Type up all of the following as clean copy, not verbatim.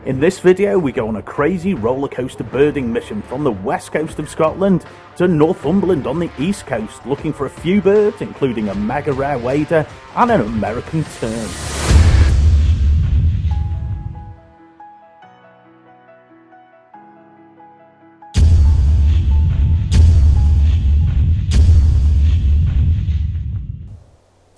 In this video we go on a crazy roller coaster birding mission from the west coast of Scotland to Northumberland on the east coast, looking for a few birds including a mega rare wader and an American tern.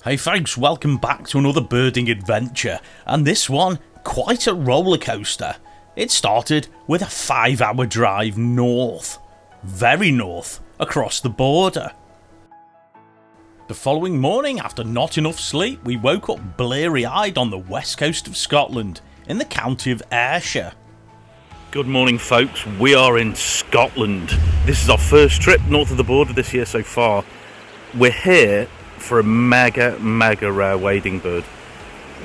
Hey folks, welcome back to another birding adventure, and this one, quite a roller coaster. It started with a 5-hour drive north, very north, across the border. The following morning, after not enough sleep, we woke up bleary-eyed on the west coast of Scotland, in the county of Ayrshire. Good morning folks, we are in Scotland. This is our first trip north of the border this year so far. We're here for a mega rare wading bird.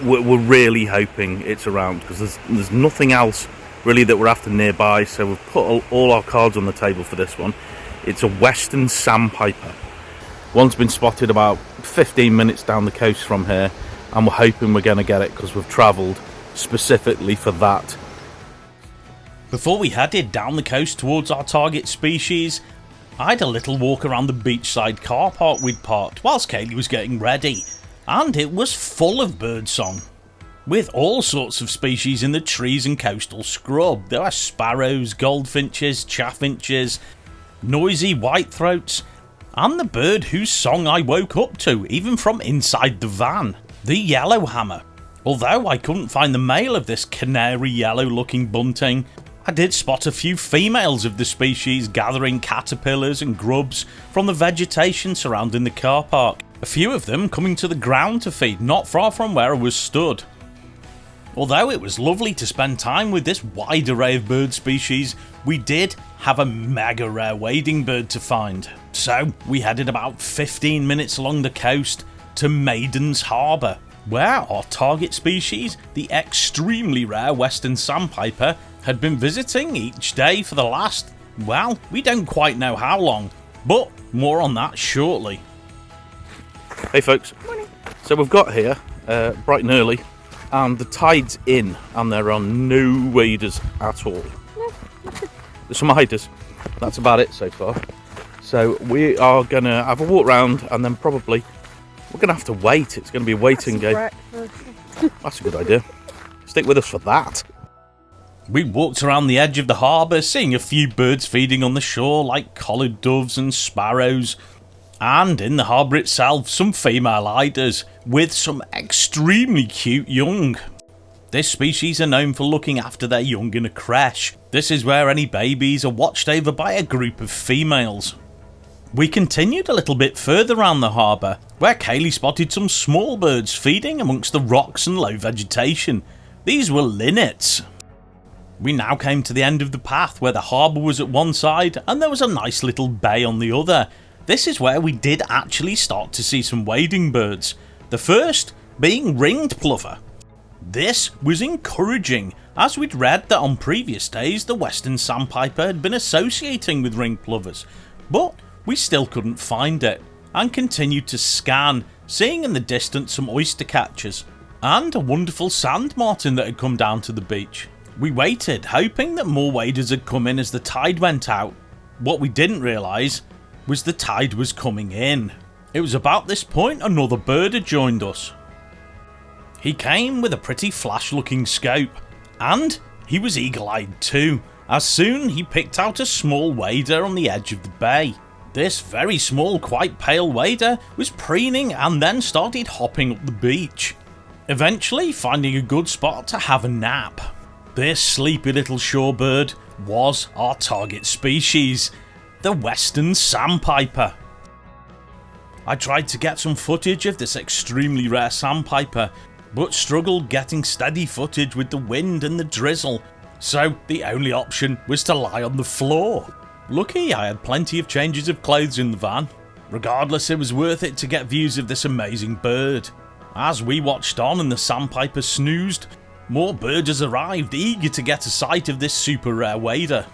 We're really hoping it's around because there's nothing else really that we're after nearby, so we've put all our cards on the table for this one. It's a Western Sandpiper. One's been spotted about 15 minutes down the coast from here, and we're hoping we're going to get it because we've travelled specifically for that. Before we headed down the coast towards our target species, I had a little walk around the beachside car park we'd parked whilst Kaylee was getting ready, and it was full of birdsong, with all sorts of species in the trees and coastal scrub. There were sparrows, goldfinches, chaffinches, noisy whitethroats, and the bird whose song I woke up to, even from inside the van, the yellowhammer. Although I couldn't find the male of this canary yellow looking bunting, I did spot a few females of the species gathering caterpillars and grubs from the vegetation surrounding the car park, a few of them coming to the ground to feed not far from where I was stood. Although it was lovely to spend time with this wide array of bird species, we did have a mega rare wading bird to find. So we headed about 15 minutes along the coast to Maiden's Harbour, where our target species, the extremely rare Western Sandpiper, had been visiting each day for the last, well, we don't quite know how long, but more on that shortly. Hey folks, morning. So we've got here bright and early, and the tide's in, and there are no waders at all. No, there's some hiders, that's about it so far. So we are going to have a walk round, and then probably we're going to have to wait. It's going to be a waiting game. That's a good idea. Stick with us for that. We walked around the edge of the harbour, seeing a few birds feeding on the shore like collared doves and sparrows, and in the harbour itself some female eiders with some extremely cute young. This species are known for looking after their young in a creche. This is where any babies are watched over by a group of females. We continued a little bit further around the harbour, where Kaylee spotted some small birds feeding amongst the rocks and low vegetation. These were linnets. We now came to the end of the path, where the harbour was at one side and there was a nice little bay on the other. This is where we did actually start to see some wading birds, the first being ringed plover. This was encouraging, as we'd read that on previous days the Western Sandpiper had been associating with ringed plovers, but we still couldn't find it, and continued to scan, seeing in the distance some oyster catchers, and a wonderful sand martin that had come down to the beach. We waited, hoping that more waders had come in as the tide went out. What we didn't realise was the tide was coming in. It was about this point another bird had joined us. He came with a pretty flash looking scope, and he was eagle-eyed too, as soon he picked out a small wader on the edge of the bay. This very small, quite pale wader was preening and then started hopping up the beach, eventually finding a good spot to have a nap. This sleepy little shorebird was our target species, the Western Sandpiper. I tried to get some footage of this extremely rare sandpiper, but struggled getting steady footage with the wind and the drizzle, so the only option was to lie on the floor. Lucky I had plenty of changes of clothes in the van. Regardless, it was worth it to get views of this amazing bird. As we watched on and the sandpiper snoozed, more birders arrived, eager to get a sight of this super rare wader.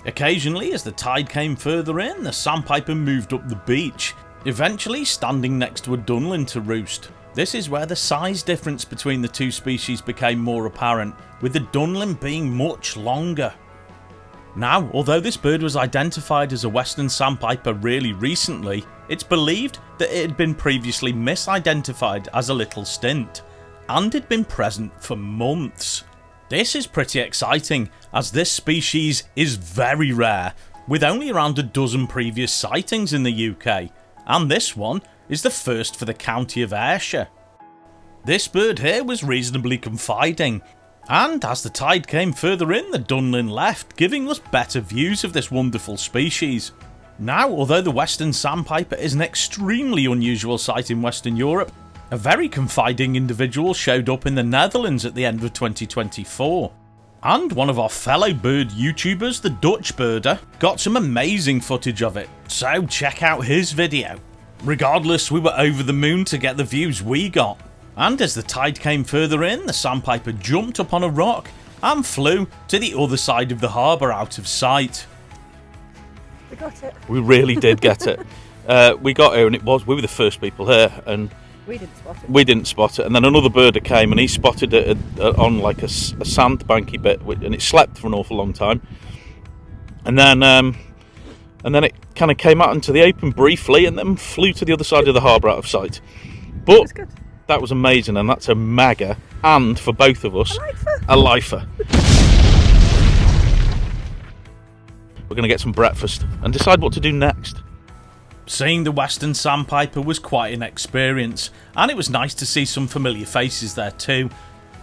Occasionally, as the tide came further in, the sandpiper moved up the beach, eventually standing next to a dunlin to roost. This is where the size difference between the two species became more apparent, with the dunlin being much longer. Now, although this bird was identified as a Western Sandpiper really recently, it's believed that it had been previously misidentified as a little stint, and had been present for months. This is pretty exciting, as this species is very rare, with only around a dozen previous sightings in the UK, and this one is the first for the county of Ayrshire. This bird here was reasonably confiding, and as the tide came further in, the dunlin left, giving us better views of this wonderful species. Now, although the Western Sandpiper is an extremely unusual sight in Western Europe, a very confiding individual showed up in the Netherlands at the end of 2024. And one of our fellow bird YouTubers, the Dutch Birder, got some amazing footage of it, so check out his video. Regardless, we were over the moon to get the views we got. And as the tide came further in, the Sandpiper jumped up on a rock and flew to the other side of the harbour out of sight. We got it. We really did get it. We got here and we were the first people here, and We didn't spot it. we didn't spot it. And then another birder came and he spotted it on like a sandbanky bit, and it slept for an awful long time. And then it kind of came out into the open briefly and then flew to the other side of the harbour out of sight. But That's good. that was amazing, and that's a magger, and for both of us, a lifer. We're going to get some breakfast and decide what to do next. Seeing the Western Sandpiper was quite an experience, and it was nice to see some familiar faces there too.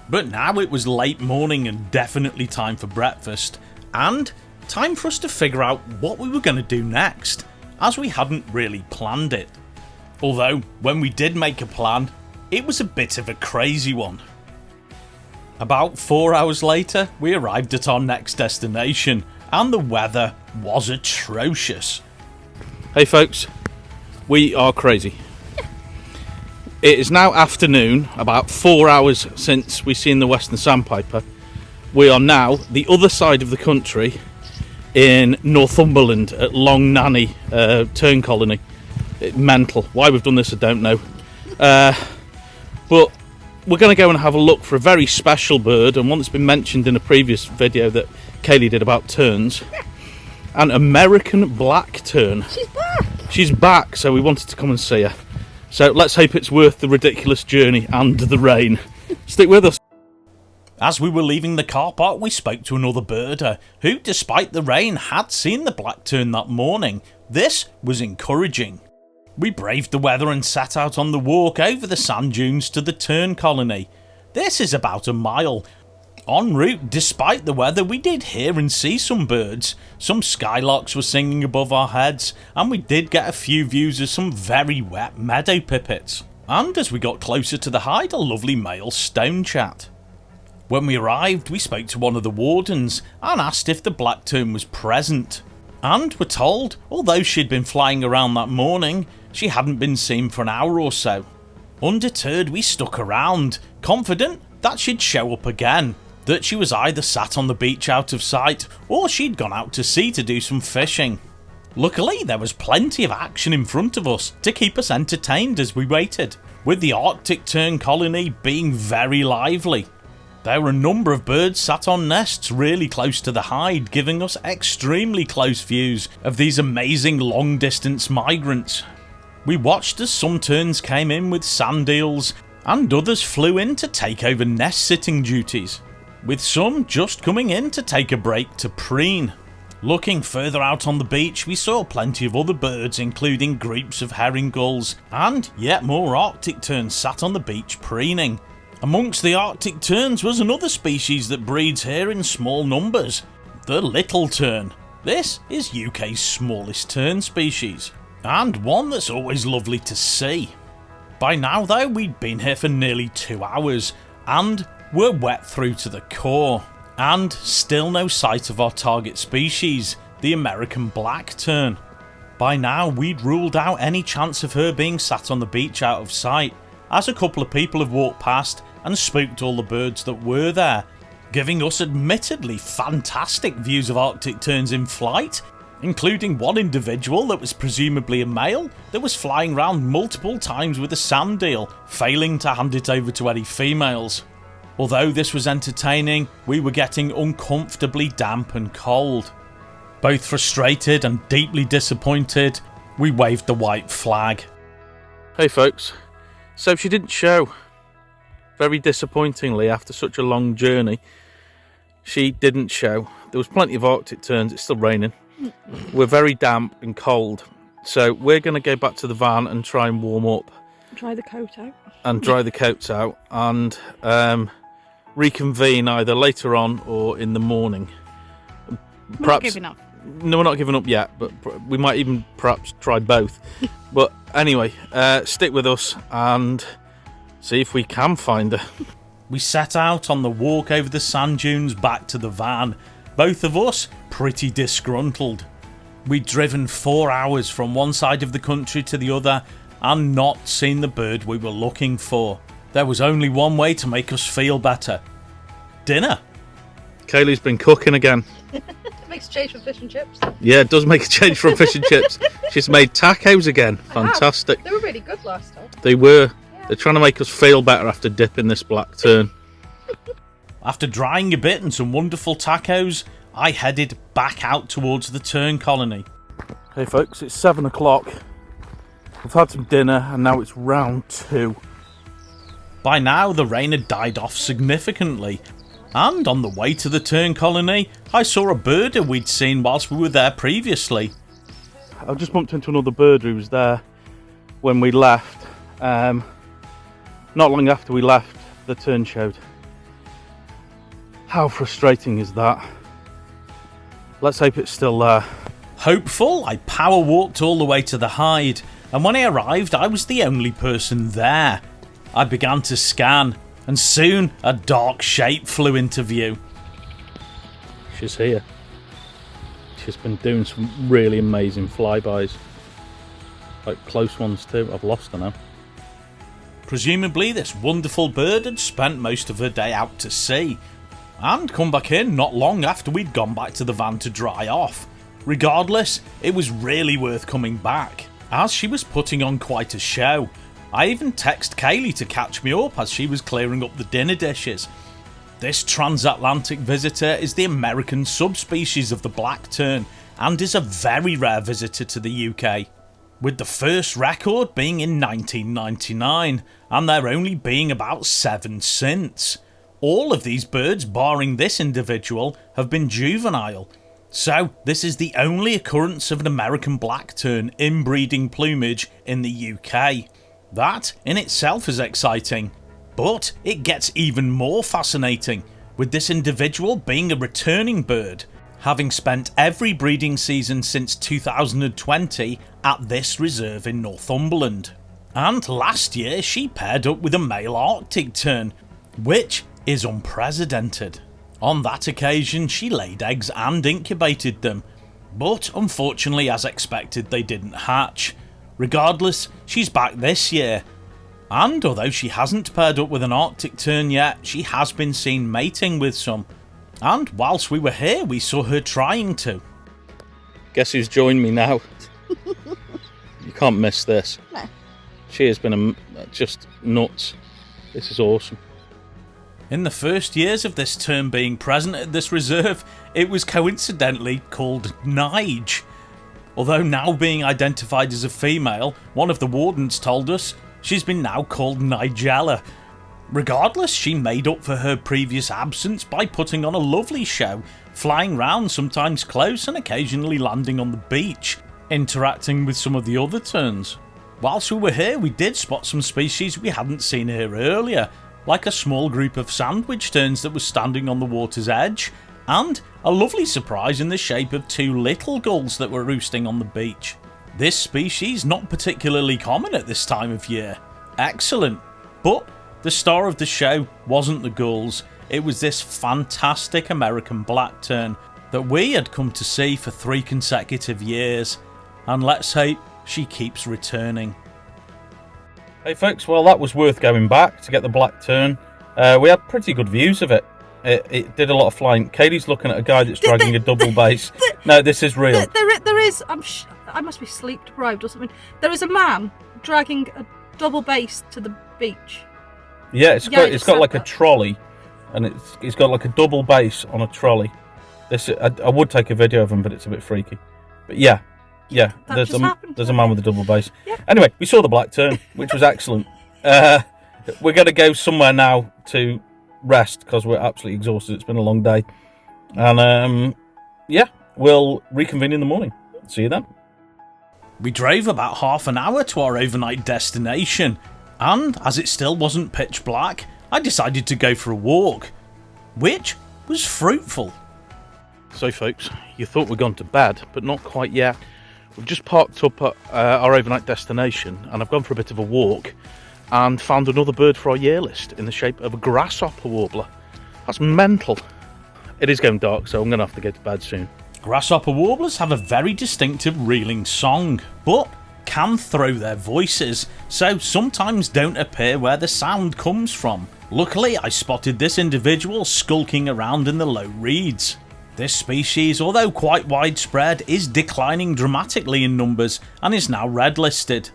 But now it was late morning and definitely time for breakfast, and time for us to figure out what we were going to do next, as we hadn't really planned it. Although, when we did make a plan, it was a bit of a crazy one. About 4 hours later, we arrived at our next destination, and the weather was atrocious. Hey folks, we are crazy. It is now afternoon, about 4 hours since we seen the Western Sandpiper. We are now the other side of the country in Northumberland at Long Nanny Tern Colony. Mental. Why we've done this I don't know. But we're going to go and have a look for a very special bird, and one that's been mentioned in a previous video that Kaylee did about terns. An American Black Tern. She's back. She's back, so we wanted to come and see her. So let's hope it's worth the ridiculous journey and the rain. Stick with us. As we were leaving the car park, we spoke to another birder who, despite the rain, had seen the black tern that morning. This was encouraging. We braved the weather and set out on the walk over the sand dunes to the tern colony. This is about a mile. En route, despite the weather, we did hear and see some birds. Some skylarks were singing above our heads, and we did get a few views of some very wet meadow pipits. And as we got closer to the hide, a lovely male stonechat. When we arrived, we spoke to one of the wardens and asked if the black tern was present. And were told, although she'd been flying around that morning, she hadn't been seen for an hour or so. Undeterred, we stuck around, confident that she'd show up again, that she was either sat on the beach out of sight, or she'd gone out to sea to do some fishing. Luckily, there was plenty of action in front of us to keep us entertained as we waited, with the Arctic tern colony being very lively. There were a number of birds sat on nests really close to the hide, giving us extremely close views of these amazing long-distance migrants. We watched as some terns came in with sand eels, and others flew in to take over nest-sitting duties, with some just coming in to take a break to preen. Looking further out on the beach, we saw plenty of other birds, including groups of herring gulls, and yet more Arctic terns sat on the beach preening. Amongst the Arctic terns was another species that breeds here in small numbers, the little tern. This is UK's smallest tern species, and one that's always lovely to see. By now though, we'd been here for nearly 2 hours, and were wet through to the core, and still no sight of our target species, the American Black Tern. By now we'd ruled out any chance of her being sat on the beach out of sight, as a couple of people have walked past and spooked all the birds that were there, giving us admittedly fantastic views of Arctic terns in flight, including one individual that was presumably a male that was flying around multiple times with a sand eel, failing to hand it over to any females. Although this was entertaining, we were getting uncomfortably damp and cold. Both frustrated and deeply disappointed, we waved the white flag. Hey folks, so she didn't show. Very disappointingly, after such a long journey, she didn't show. There was plenty of Arctic terns, it's still raining. We're very damp and cold, so we're going to go back to the van and try and warm up. Dry the coat out. And dry the coats out and reconvene either later on or in the morning. We're not giving up. No, we're not giving up yet, but we might even perhaps try both. But anyway, stick with us and see if we can find her. We set out on the walk over the sand dunes back to the van, both of us pretty disgruntled. We'd driven 4 hours from one side of the country to the other and not seen the bird we were looking for. There was only one way to make us feel better. Dinner. Kaylee's been cooking again. Makes a change from fish and chips. Yeah, it does make a change from fish and chips. She's made tacos again. Fantastic. They were really good last time. They were. Yeah. They're trying to make us feel better after dipping this black tern. After drying a bit and some wonderful tacos, I headed back out towards the tern colony. Hey folks, it's 7 o'clock. We've had some dinner and now it's round 2. By now the rain had died off significantly, and on the way to the tern colony I saw a birder we'd seen whilst we were there previously. I just bumped into another birder who was there when we left. Not long after we left, the tern showed. How frustrating is that? Let's hope it's still there. Hopeful, I power walked all the way to the hide, and when I arrived I was the only person there. I began to scan, and soon a dark shape flew into view. She's here. She's been doing some really amazing flybys. Like close ones too. I've lost her now. Presumably this wonderful bird had spent most of her day out to sea, and come back in not long after we'd gone back to the van to dry off. Regardless, it was really worth coming back, as she was putting on quite a show. I even texted Kaylee to catch me up as she was clearing up the dinner dishes. This transatlantic visitor is the American subspecies of the black tern and is a very rare visitor to the UK, with the first record being in 1999 and there only being about 7 since. All of these birds, barring this individual, have been juvenile, so this is the only occurrence of an American black tern inbreeding plumage in the UK. That in itself is exciting, but it gets even more fascinating with this individual being a returning bird, having spent every breeding season since 2020 at this reserve in Northumberland. And last year she paired up with a male Arctic tern, which is unprecedented. On that occasion she laid eggs and incubated them, but unfortunately as expected they didn't hatch. Regardless, she's back this year, and although she hasn't paired up with an Arctic tern yet, she has been seen mating with some, and whilst we were here we saw her trying to. Guess who's joined me now? You can't miss this. No. She has been just nuts. This is awesome. In the first years of this tern being present at this reserve, it was coincidentally called Nige. Although now being identified as a female, one of the wardens told us she's been now called Nigella. Regardless, she made up for her previous absence by putting on a lovely show, flying round sometimes close and occasionally landing on the beach, interacting with some of the other terns. Whilst we were here, we did spot some species we hadn't seen here earlier, like a small group of sandwich terns that was standing on the water's edge, and a lovely surprise in the shape of 2 little gulls that were roosting on the beach. This species not particularly common at this time of year. Excellent. But the star of the show wasn't the gulls, it was this fantastic American black tern that we had come to see for 3 consecutive years, and let's hope she keeps returning. Hey folks, well that was worth going back to get the black tern. We had pretty good views of it. It did a lot of flying. Katie's looking at a guy that's dragging a double bass. No, this is real. There is. I must be sleep deprived or something. There is a man dragging a double bass to the beach. Yeah, it's got like a trolley, and it's got like a double bass on a trolley. I would take a video of him, but it's a bit freaky. But yeah, there's a man with a double bass. Yeah. Anyway, we saw the black tern, which was excellent. We're going to go somewhere now to rest because we're absolutely exhausted. It's been a long day, and we'll reconvene in the morning. See you then. We drove about half an hour to our overnight destination, and as it still wasn't pitch black, I decided to go for a walk, which was fruitful. So folks, you thought we'd gone to bed, but not quite yet. We've just parked up at our overnight destination, and I've gone for a bit of a walk and found another bird for our year list in the shape of a grasshopper warbler. That's mental. It is going dark, so I'm going to have to go to bed soon. Grasshopper warblers have a very distinctive reeling song, but can throw their voices, so sometimes don't appear where the sound comes from. Luckily, I spotted this individual skulking around in the low reeds. This species, although quite widespread, is declining dramatically in numbers and is now red listed.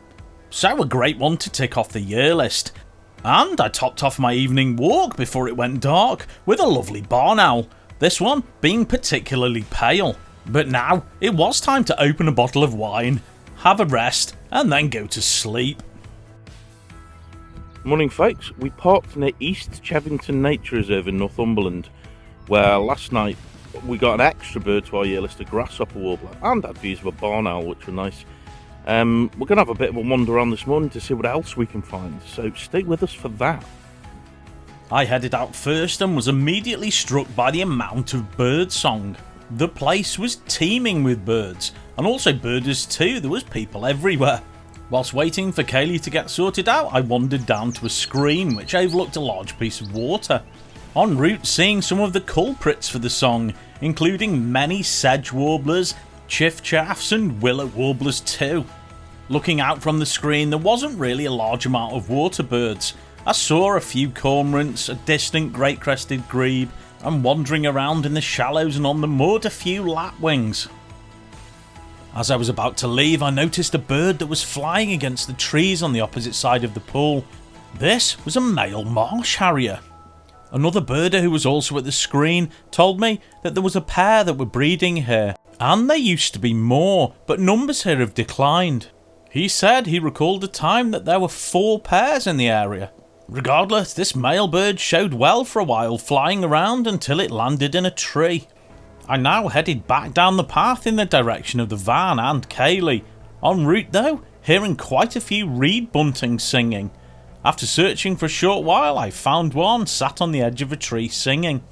So a great one to tick off the year list. And I topped off my evening walk before it went dark with a lovely barn owl, this one being particularly pale. But now it was time to open a bottle of wine, have a rest and then go to sleep. Morning folks, we parked near East Chevington Nature Reserve in Northumberland, where last night we got an extra bird to our year list, a grasshopper warbler, and had views of a barn owl, which were nice. We're going to have a bit of a wander around this morning to see what else we can find, so stay with us for that. I headed out first and was immediately struck by the amount of bird song. The place was teeming with birds, and also birders too. There was people everywhere. Whilst waiting for Kaylee to get sorted out, I wandered down to a screen which overlooked a large piece of water. En route, seeing some of the culprits for the song, including many sedge warblers, chiffchaffs and willow warblers too. Looking out from the screen, there wasn't really a large amount of water birds. I saw a few cormorants, a distant great-crested grebe, and wandering around in the shallows and on the mud, a few lapwings. As I was about to leave, I noticed a bird that was flying against the trees on the opposite side of the pool. This was a male marsh harrier. Another birder who was also at the screen told me that there was a pair that were breeding here, and there used to be more, but numbers here have declined. He said he recalled a time that there were 4 pairs in the area. Regardless, this male bird showed well for a while, flying around until it landed in a tree. I now headed back down the path in the direction of the van and Kaylee. En route though, hearing quite a few reed buntings singing. After searching for a short while, I found one sat on the edge of a tree singing.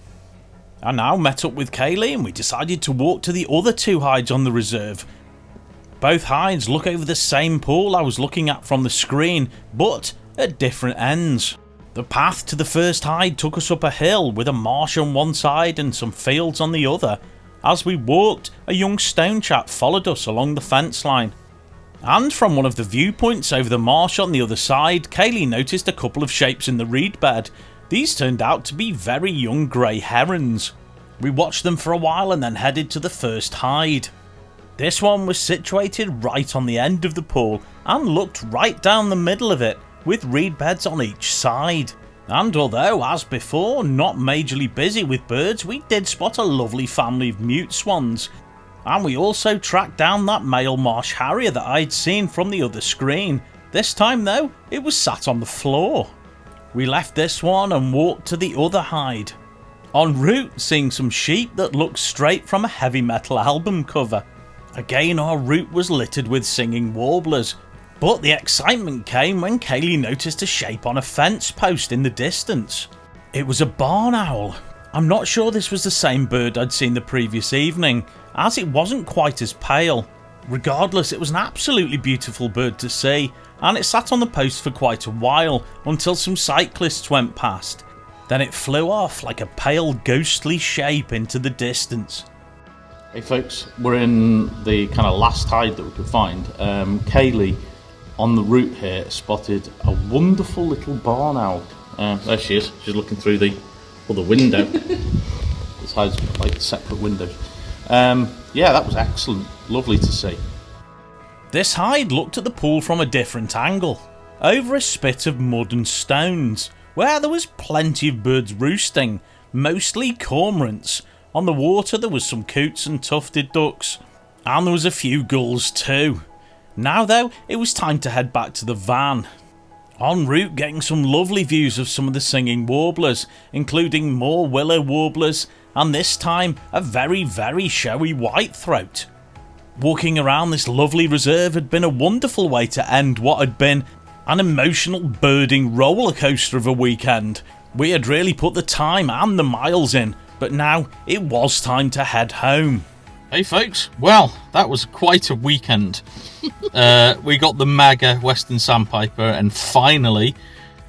I now met up with Kaylee and we decided to walk to the other 2 hides on the reserve. Both hides look over the same pool I was looking at from the screen, but at different ends. The path to the first hide took us up a hill with a marsh on one side and some fields on the other. As we walked, a young stone chap followed us along the fence line. And from one of the viewpoints over the marsh on the other side, Kaylee noticed a couple of shapes in the reed bed. These turned out to be very young grey herons. We watched them for a while and then headed to the first hide. This one was situated right on the end of the pool and looked right down the middle of it, with reed beds on each side. And although, as before, not majorly busy with birds, we did spot a lovely family of mute swans. And we also tracked down that male marsh harrier that I'd seen from the other screen. This time though, it was sat on the floor. We left this one and walked to the other hide. En route, seeing some sheep that looked straight from a heavy metal album cover. Again, our route was littered with singing warblers. But the excitement came when Kaylee noticed a shape on a fence post in the distance. It was a barn owl. I'm not sure this was the same bird I'd seen the previous evening, as it wasn't quite as pale. Regardless, it was an absolutely beautiful bird to see, and it sat on the post for quite a while until some cyclists went past. Then it flew off like a pale ghostly shape into the distance. Hey folks, we're in the kind of last hide that we could find. Kaylee, on the route here, spotted a wonderful little barn owl. There she is, she's looking through the or the window. This hide's got like separate windows. Yeah, that was excellent. Lovely to see. This hide looked at the pool from a different angle, over a spit of mud and stones, where there was plenty of birds roosting, mostly cormorants. On the water there was some coots and tufted ducks, and there was a few gulls too. Now though, it was time to head back to the van. En route, getting some lovely views of some of the singing warblers, including more willow warblers, and this time a very, very showy whitethroat. Walking around this lovely reserve had been a wonderful way to end what had been an emotional birding roller coaster of a weekend. We had really put the time and the miles in, but now it was time to head home. Hey folks, well, that was quite a weekend. We got the mega Western Sandpiper, and finally,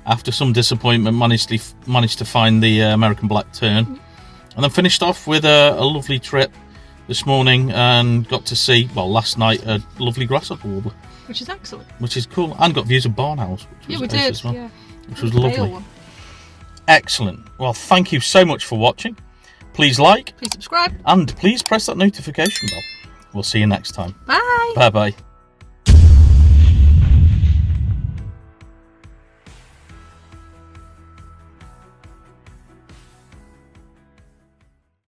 after some disappointment, managed to find the American Black Tern, and then finished off with a lovely trip this morning, and got to see, well, last night, a lovely grasshopper warbler, Which is excellent. which is cool, and got views of barn owls, which was nice as well, which was lovely. Excellent. Well, thank you so much for watching. Please like, Please subscribe. and please press that notification bell. We'll see you next time. Bye. Bye bye.